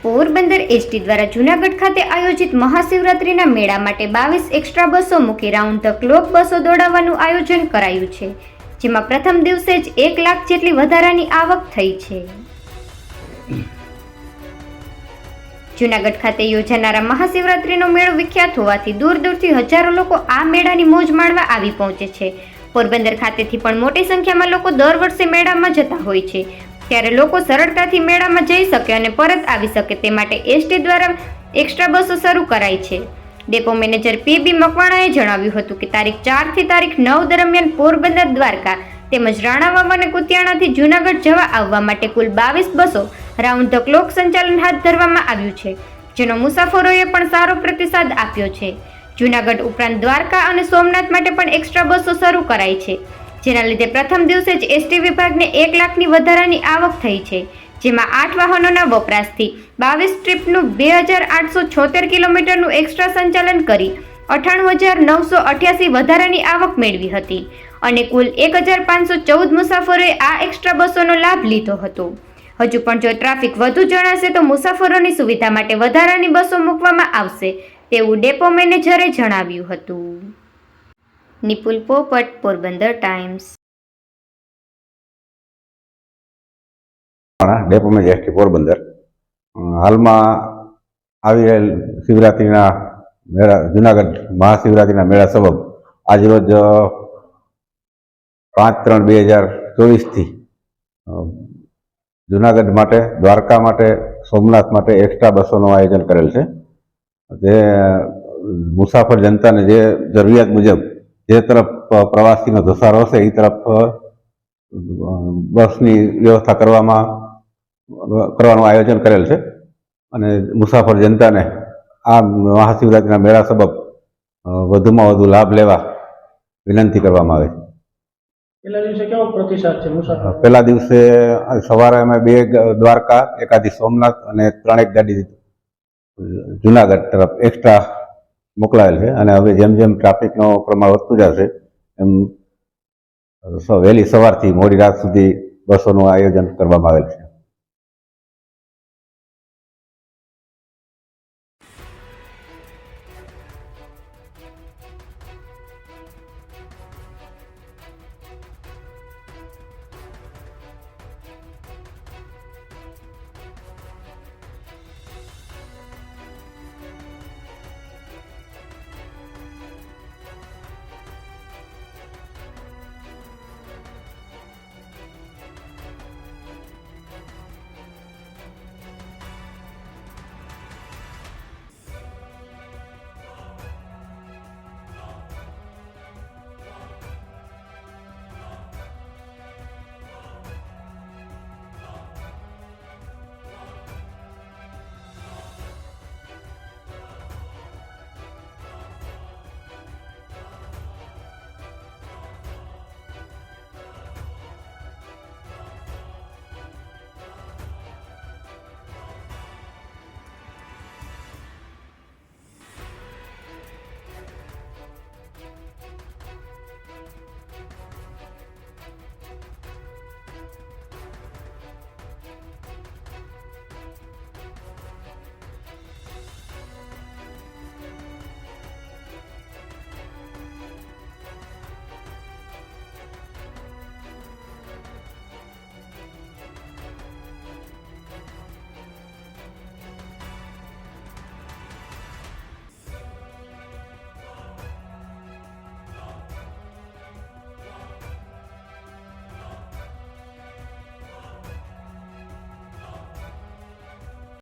Porbandar ST દ્વારા જૂનાગઢ ખાતે આયોજિત મહાશિવરાત્રિના મેળા માટે 22 એક્સ્ટ્રા બસો મૂકી રાઉન્ડ ધ ક્લોક બસો દોડાવવાનું આયોજન કરાયું છે, જેમાં પ્રથમ દિવસે જ 1 લાખ જેટલી વધારાની આવક થઈ છે. જૂનાગઢ ખાતે યોજાનારા મહાશિવરાત્રિનો મેળો વિખ્યાત હોવાથી દૂર દૂરથી હજારો લોકો આ મેળાની મોજ માણવા આવી પહોંચે છે. પોરબંદર ખાતેથી પણ મોટી સંખ્યામાં લોકો દર વર્ષે મેળામાં જતા હોય છે, ત્યારે લોકો સરળતાથી મેળામાં જઈ શકે અને પરત આવી શકે તે માટે એસટી દ્વારા એક્સ્ટ્રા બસો શરૂ કરાઈ છે. ડેપો મેનેજર પીબી મકવાણાએ જણાવ્યું હતું કે તારીખ 4 થી તારીખ 9 દરમિયાન પોરબંદર, દ્વારકા તેમજ રાણાવાવ અને કુતિયાણાથી જૂનાગઢ જવા આવવા માટે કુલ 22 બસો રાઉન્ડ ધ ક્લોક સંચાલન હાથ ધરવામાં આવ્યું છે, જેનો મુસાફરોએ પણ સારો પ્રતિસાદ આપ્યો છે. જૂનાગઢ ઉપરાંત દ્વારકા અને સોમનાથ માટે પણ એક્સ્ટ્રા બસો શરૂ કરાઈ છે, જેના લીધે પ્રથમ દિવસે જ એસટી વિભાગને 1 લાખની વધારાની આવક થઈ છે, જેમાં 8 વાહનોના વપરાશથી 22 ટ્રીપનું 2876 કિલોમીટરનું એક્સ્ટ્રા સંચાલન કરી 98,988 વધારાની આવક મેળવી હતી અને કુલ 1,514 મુસાફરોએ આ એક્સ્ટ્રા બસોનો લાભ લીધો હતો. હજુ પણ જો ટ્રાફિક વધુ જણાશે તો મુસાફરોની સુવિધા માટે વધારાની બસો મૂકવામાં આવશે તેવું ડેપો મેનેજરે જણાવ્યું હતું. નિપુલ પોપટ, Porbandar times. Depot manager ST Porbandar. હાલમાં આવી રહેલ શિવરાત્રિના મેળા, જૂનાગઢ મહાશિવરાત્રિના મેળા સબબ આજરોજ 5/3/2024થી જૂનાગઢ માટે, દ્વારકા માટે, સોમનાથ માટે એક્સ્ટ્રા બસોનું આયોજન કરેલ છે. જે મુસાફર જનતાને જે જરૂરિયાત મુજબ જે તરફ પ્રવાસીનો ધસારો હશે એ તરફ બસની વ્યવસ્થા કરવાનું આયોજન કરેલ છે અને મુસાફર જનતાને આ મહાશિવરાત્રિના મેળા સબબ વધુમાં વધુ લાભ લેવા વિનંતી કરવામાં આવે છે. પહેલા દિવસે કેવો પ્રતિસાદ છે મુસાફર? પહેલા દિવસે સવારે અમે 2 દ્વારકા, એકાદી સોમનાથ અને 3 ગાડી જૂનાગઢ તરફ એક્સ્ટ્રા મોકલાયેલ છે અને હવે જેમ જેમ ટ્રાફિકનો પ્રમાણ વધતું જશે એમ વહેલી સવારથી મોડી રાત સુધી બસોનું આયોજન કરવામાં આવેલ છે.